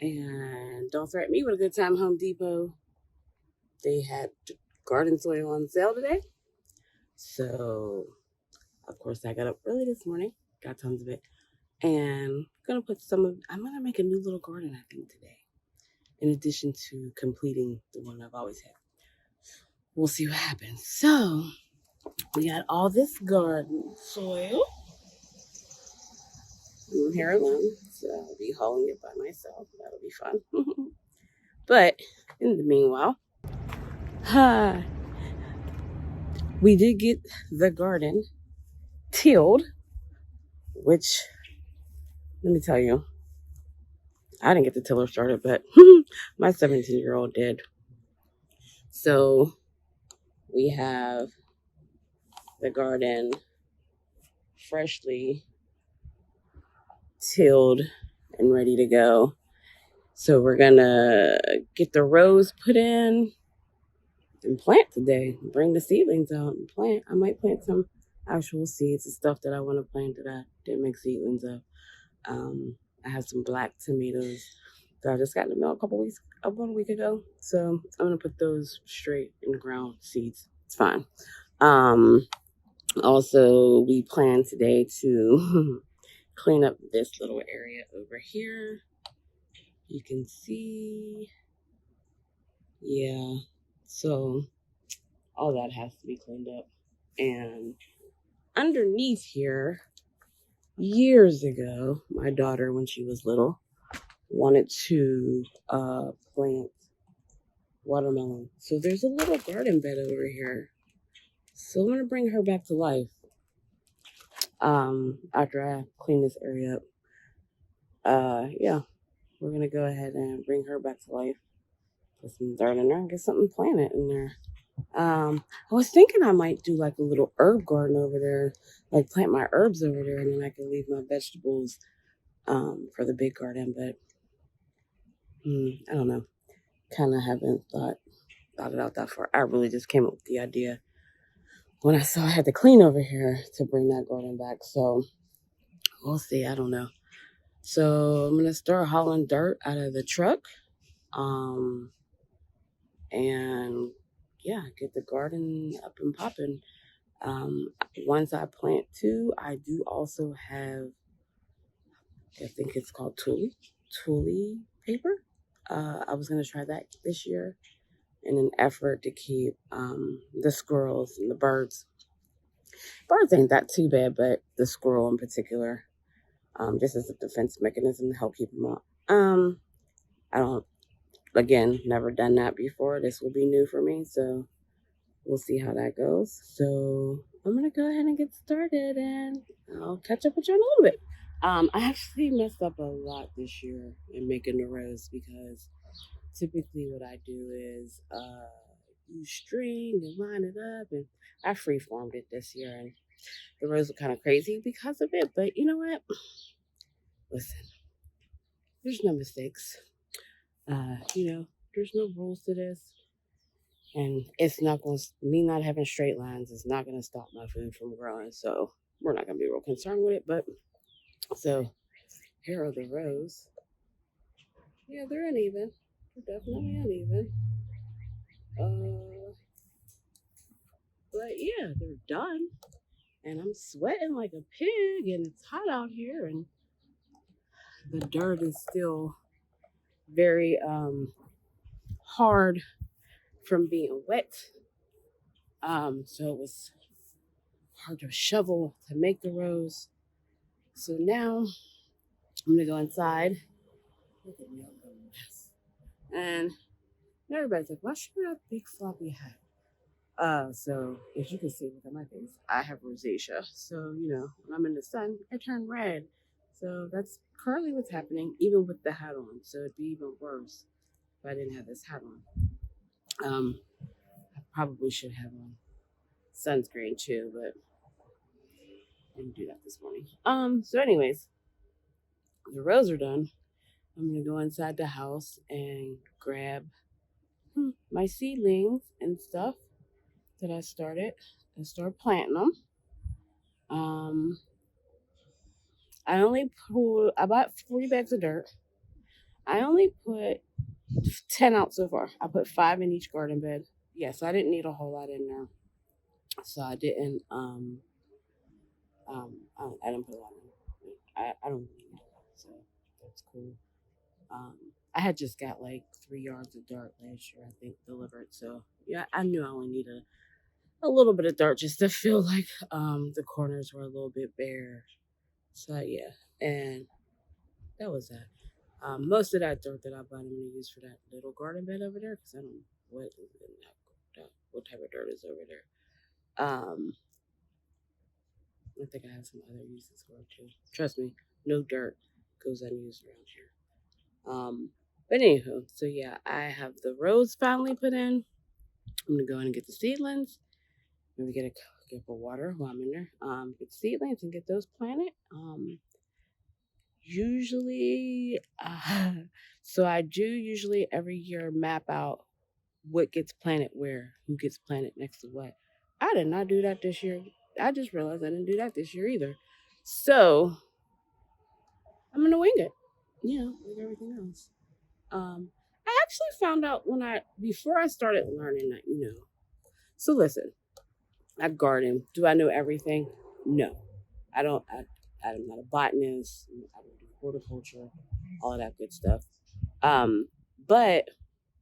And don't threaten me with a good time, Home Depot. They had garden soil on sale today. So, of course, I got up early this morning, got tons of it, and I'm gonna make a new little garden, I think, today, in addition to completing the one I've always had. We'll see what happens. So, we got all this garden soil. I'm here alone, so I'll be hauling it by myself. That'll be fun. But in the meanwhile, we did get the garden tilled, which, let me tell you, I didn't get the tiller started, but my 17-year-old did. So we have the garden freshly tilled and ready to go. So we're gonna get the rows put in and plant today. Bring the seedlings out and plant. I might plant some actual seeds and stuff that I want to plant that I didn't make seedlings of. I have some black tomatoes that I just got in the mail about a week ago. So I'm gonna put those straight in the ground seeds. It's fine. Also, we plan today to clean up this little area over here. You can see, yeah. So all that has to be cleaned up. And underneath here, years ago, my daughter, when she was little, wanted to plant watermelon. So there's a little garden bed over here. So I'm gonna bring her back to life after I clean this area up. Yeah, we're gonna go ahead and bring her back to life. Put some dirt in there and get something planted in there. I was thinking I might do like a little herb garden over there, like plant my herbs over there, and then I can leave my vegetables for the big garden. But I don't know. Kind of haven't thought it out that far. I really just came up with the idea when I saw I had to clean over here to bring that garden back. So we'll see. I don't know. So I'm gonna start hauling dirt out of the truck, and yeah, get the garden up and popping. Once I plant too, I do also have, I think it's called Tule paper. I was gonna try that this year in an effort to keep the squirrels and the birds. Birds ain't that too bad, but the squirrel in particular, just as a defense mechanism to help keep them out. I don't, again, never done that before. This will be new for me, so we'll see how that goes. So I'm going to go ahead and get started, and I'll catch up with you in a little bit. I actually messed up a lot this year in making the rows because typically what I do is use string and line it up, and I freeformed it this year, and the rows were kind of crazy because of it. But you know what? Listen, there's no mistakes. There's no rules to this. And it's not going to, me not having straight lines is not going to stop my food from growing. So we're not going to be real concerned with it. But so here are the rows. Yeah, they're uneven. They're definitely uneven. But yeah, they're done. And I'm sweating like a pig, and it's hot out here, and the dirt is still very hard from being wet. So it was hard to shovel to make the rows. So now I'm gonna go inside. Look at me, I'm a mess. And everybody's like, why should I have a big floppy hat? So as you can see, look at my face. I have rosacea. So, when I'm in the sun, I turn red. So that's currently what's happening, even with the hat on. So it'd be even worse if I didn't have this hat on. I probably should have on sunscreen too, but I didn't do that this morning. So anyways, the rows are done. I'm gonna go inside the house and grab my seedlings and stuff that I started and start planting them. I bought 40 bags of dirt. I only put 10 out so far. I put 5 in each garden bed. Yeah, so I didn't need a whole lot in there. So I didn't I didn't put a lot in. I don't really need a lot, so that's cool. Um I had just got like 3 yards of dirt last year, I think, delivered. So yeah, I knew I only needed a little bit of dirt just to feel like the corners were a little bit bare. So yeah, and that was that. Most of that dirt that I bought, I'm gonna use for that little garden bed over there because I don't know what is in what type of dirt is over there. I think I have some other uses for it too. Trust me, no dirt goes unused around here. But anywho, so yeah, I have the rows finally put in. I'm gonna go in and get the seedlings. Maybe get a cup of water while I'm in there. Get the seedlings and get those planted. Usually, so I do usually every year map out what gets planted where, who gets planted next to what. I did not do that this year. I just realized I didn't do that this year either. So I'm gonna wing it, like everything else. I actually found out before I started learning that. So listen, I garden. Do I know everything? No, I don't. I'm not a botanist. I don't do horticulture, all of that good stuff. But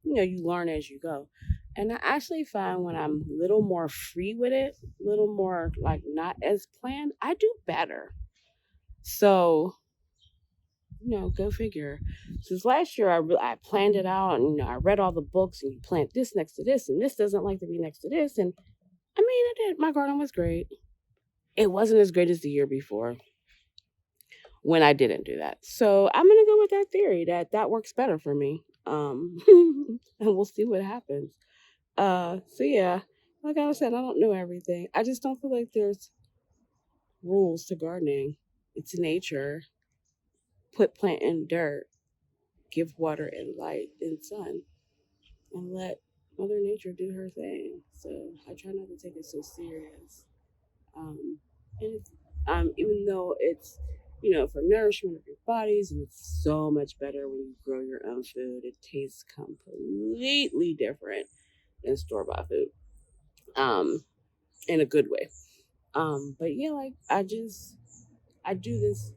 you learn as you go. And I actually find when I'm a little more free with it, a little more like not as planned, I do better. So, go figure. Since last year, I planned it out and I read all the books and you plant this next to this and this doesn't like to be next to this. And I mean, I did. My garden was great. It wasn't as great as the year before when I didn't do that. So I'm gonna go with that theory that works better for me. And we'll see what happens. So yeah, like I said, I don't know everything. I just don't feel like there's rules to gardening. It's nature. Put plant in dirt, give water and light and sun, and let Mother Nature do her thing. So I try not to take it so serious. And even though it's for nourishment of your bodies, and it's so much better when you grow your own food. It tastes completely different than store bought food. Um, in a good way. But yeah, like I do this.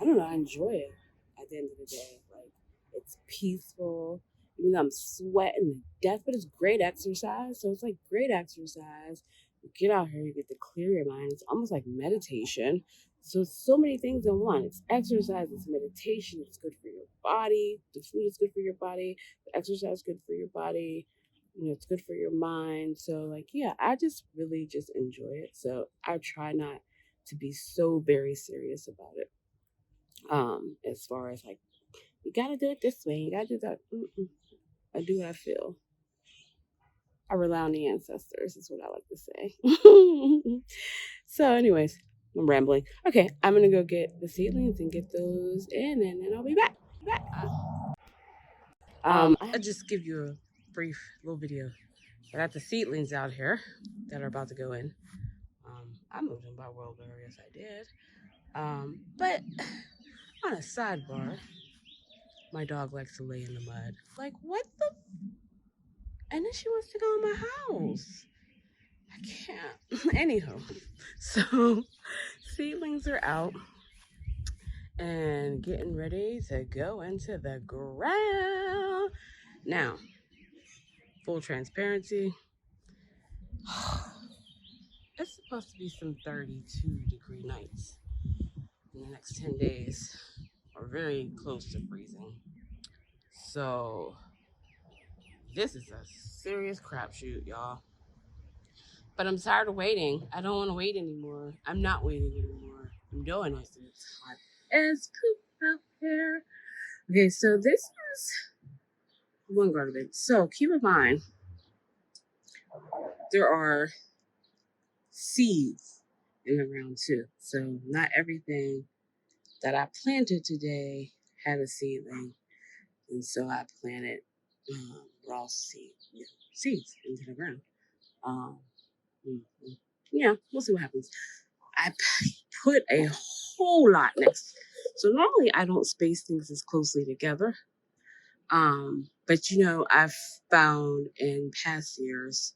I don't know. I enjoy it. At the end of the day, like it's peaceful. Even though I'm sweating to death, but it's great exercise. So it's like great exercise. You get out here, you get to clear your mind. It's almost like meditation. So it's so many things in one. It's exercise, it's meditation, it's good for your body. The food is good for your body. The exercise is good for your body. It's good for your mind. So like, yeah, I just really just enjoy it. So I try not to be so very serious about it. As far as like, you gotta do it this way, you gotta do that. I do what I feel. I rely on the ancestors, is what I like to say. So, anyways, I'm rambling. Okay, I'm gonna go get the seedlings and get those in, and then I'll be back. I'll just give you a brief little video. I got the seedlings out here that are about to go in. I moved them by Worldberry, yes I did. But on a sidebar, my dog likes to lay in the mud. Like, what the? And then she wants to go in my house. I can't. Anyhow, so seedlings are out and getting ready to go into the ground. Now, full transparency, it's supposed to be some 32-degree nights in the next 10 days, or very close to freezing. So, this is a serious crapshoot, y'all. But I'm tired of waiting. I don't want to wait anymore. I'm not waiting anymore. I'm doing it. It's hot as poop out there. Okay, so this is one garden bed. So keep in mind, there are seeds in the ground too. So not everything that I planted today had a seedling. And so I planted raw seeds into the ground. Um, yeah, we'll see what happens. I put a whole lot next. So normally I don't space things as closely together. But you know, I've found in past years,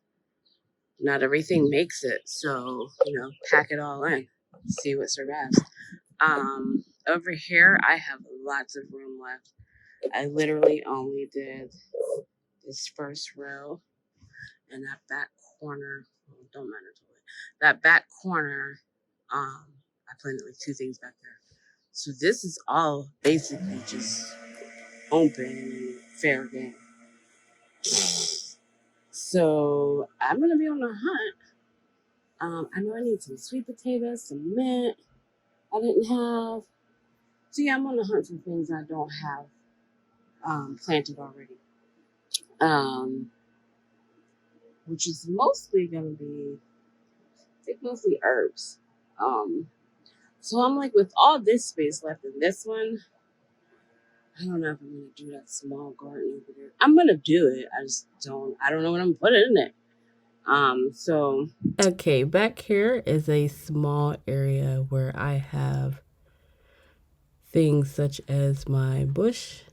not everything makes it. So, you know, pack it all in, see what survives. Over here, I have lots of room left. I literally only did this first row and that back corner. Well, don't matter to it. That back corner, I planted like 2 things back there. So this is all basically just open and fair game. So I'm gonna be on the hunt. I know I need some sweet potatoes, some mint I didn't have. So yeah, I'm on the hunt for things I don't have planted already. Which is mostly gonna be, I think mostly herbs. So I'm like, with all this space left in this one, I don't know if I'm gonna do that small garden over there. I'm gonna do it. I don't know what I'm putting in it. So okay, back here is a small area where I have things such as my bush,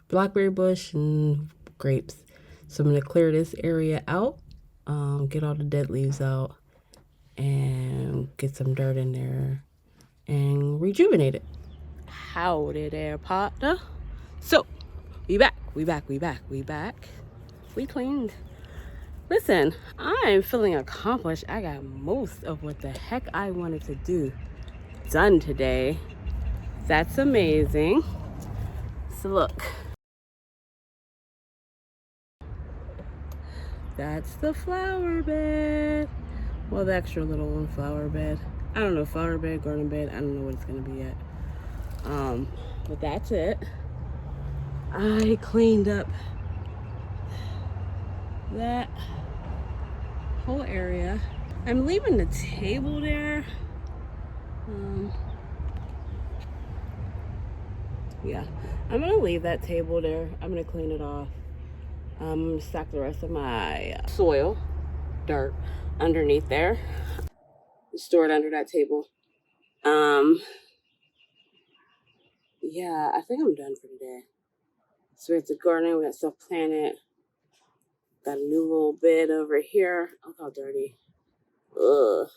blackberry bush, and grapes. So I'm gonna clear this area out, get all the dead leaves out, and get some dirt in there and rejuvenate it. Howdy there, partner. So we back. We cleaned. Listen, I'm feeling accomplished. I got most of what the heck I wanted to do done today. That's amazing. So look, that's the flower bed. Well, the extra little one flower bed. I don't know, flower bed, garden bed. I don't know what it's gonna be yet. But that's it. I cleaned up that whole area. I'm leaving the table there. Yeah, I'm gonna leave that table there. I'm gonna clean it off. I'm gonna stack the rest of my soil, dirt, underneath there. Store it under that table. Yeah, I think I'm done for today. So it's a garden. We got stuff planted. Got a new little bed over here. Look how dirty. Ugh.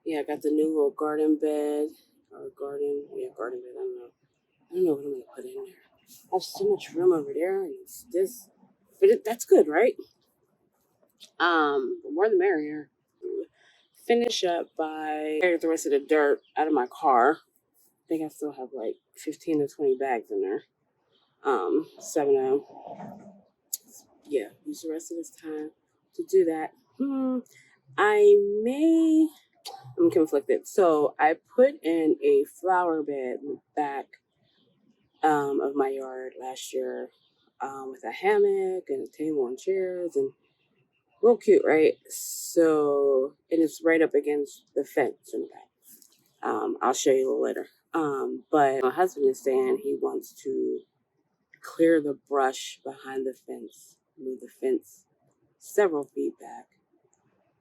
Yeah, I got the new little garden bed or garden. Yeah, garden bed. I don't know what I'm gonna put in there. I have so much room over there, and it's this, but that's good, right? The more the merrier. Finish up by get the rest of the dirt out of my car. I think I still have like 15 to 20 bags in there. 7 yeah, use the rest of this time to do that. I'm conflicted. So I put in a flower bed in the back of my yard last year with a hammock and a table and chairs, and real cute, right? So, and it's right up against the fence in the back. I'll show you a little later. But my husband is saying he wants to clear the brush behind the fence, move the fence several feet back,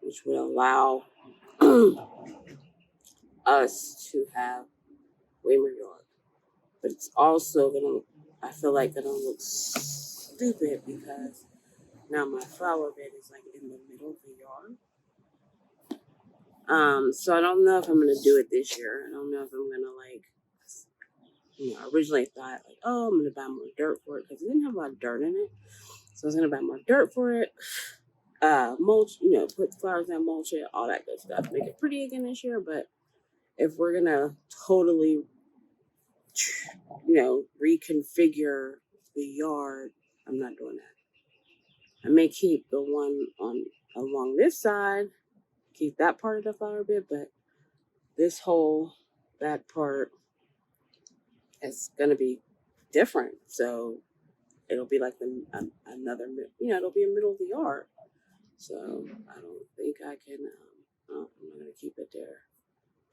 which would allow us to have way more yard. But it's also I feel like gonna look stupid because now my flower bed is like in the middle of the yard. So I don't know if I'm gonna do it this year. I don't know if I'm gonna I originally thought like, oh, I'm gonna buy more dirt for it because it didn't have a lot of dirt in it. So I was gonna buy more dirt for it. Mulch, put flowers in, mulch it, all that good stuff. Make it pretty again this year. But if we're gonna totally, reconfigure the yard, I'm not doing that. I may keep the one along this side, keep that part of the flower bed, but this whole back part is gonna be different. So it'll be like another, it'll be a middle of the yard. So I don't think I can. I'm not gonna keep it there.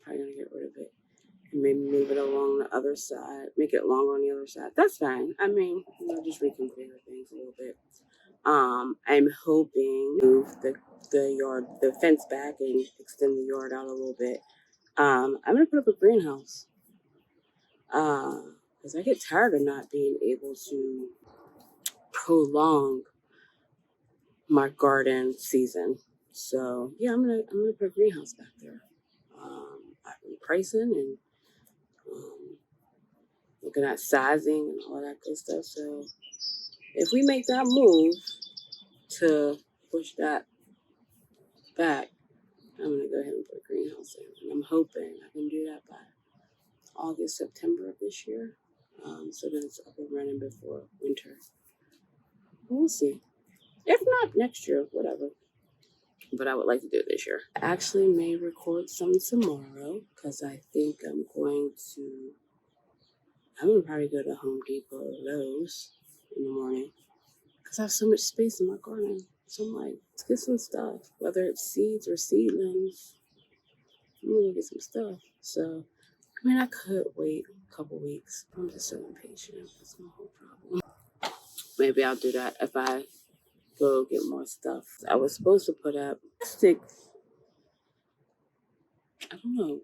Probably gonna get rid of it and maybe move it along the other side, make it longer on the other side. That's fine. I mean, just reconfigure things a little bit. I'm hoping to move the yard, the fence back, and extend the yard out a little bit. I'm gonna put up a greenhouse. Because because I get tired of not being able to prolong my garden season. So yeah, I'm gonna put a greenhouse back there. I've been pricing and looking at sizing and all that good stuff. So if we make that move to push that back, I'm gonna go ahead and put a greenhouse in. And I'm hoping I can do that by August, September of this year. So that it's up and running before winter. We'll see. If not next year, whatever. But I would like to do it this year. I actually may record some tomorrow because I think I'm going to probably go to Home Depot or Lowe's in the morning because I have so much space in my garden. So I'm like, let's get some stuff, whether it's seeds or seedlings. I'm gonna get some stuff. So, I mean, I could wait a couple weeks. I'm just so impatient. That's my whole problem. Maybe I'll do that if I go get more stuff. I was supposed to put up plastic, I don't know,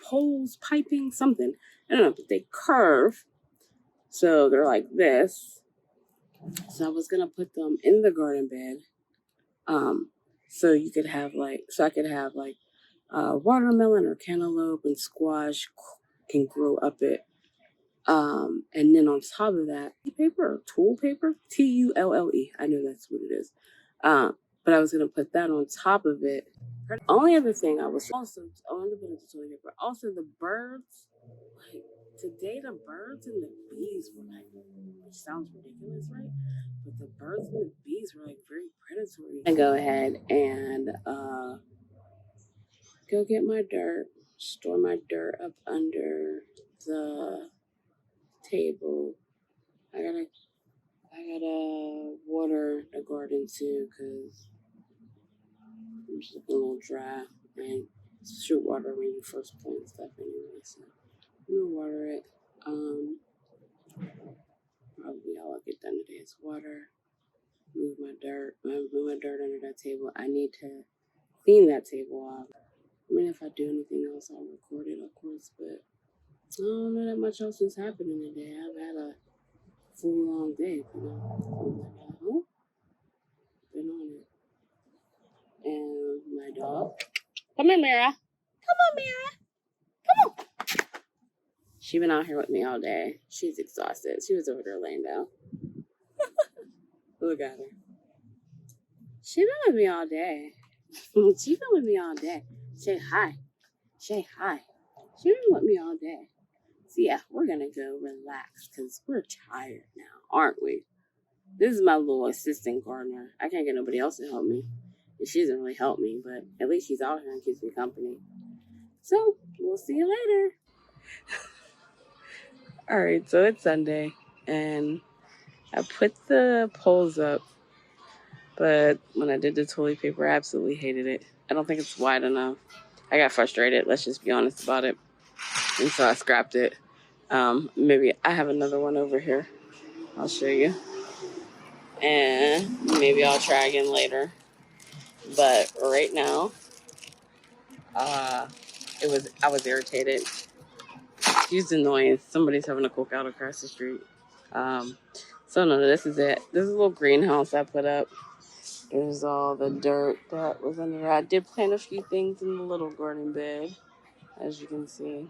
poles, piping, something. I don't know, but they curve. So they're like this. So I was gonna put them in the garden bed. So you could have I could have watermelon or cantaloupe and squash can grow up it. And then on top of that, tool paper, TULLE. I know that's what it is. But I was gonna put that on top of it. Only other thing I was also on the toilet paper. Also the birds, like today the birds and the bees were like, which sounds ridiculous, right? But the birds and the bees were like very predatory. I go ahead and go get my dirt, store my dirt up under the table. I gotta water the garden too, because I'm just looking a little dry. And shoot water when you first plant stuff anyway. So I'm gonna water it. Probably all I'll get done today is water. Move my dirt under that table. I need to clean that table off. I mean, if I do anything else, I'll record it, of course. But I don't know that much else is happening today. I've had a full long day. Been on it. And my dog. Come here, Mira. Come on, Mira. Come on. She been out here with me all day. She's exhausted. She was over there laying down. Look at her. She been with me all day. She been with me all day. Say hi. Say hi. She been with me all day. So yeah, we're gonna go relax because we're tired now, aren't we? This is my little assistant gardener. I can't get nobody else to help me. And she doesn't really help me, but at least she's out here and keeps me company. So we'll see you later. All right, so it's Sunday and I put the poles up, but when I did the toilet paper, I absolutely hated it. I don't think it's wide enough. I got frustrated, let's just be honest about it. And so I scrapped it. Maybe I have another one over here. I'll show you. And maybe I'll try again later. But right now, I was irritated. She's annoying. Somebody's having a cookout across the street. So no, this is it. This is a little greenhouse I put up. There's all the dirt that was under there. I did plant a few things in the little garden bed, as you can see.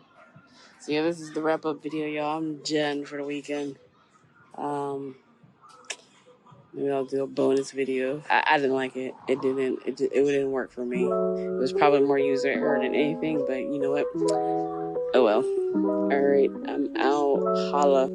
So yeah, this is the wrap-up video, y'all. I'm done for the weekend. Maybe I'll do a bonus video. I didn't like it. It didn't work for me. It was probably more user error than anything, but you know what? Oh well. All right, I'm out. Holla.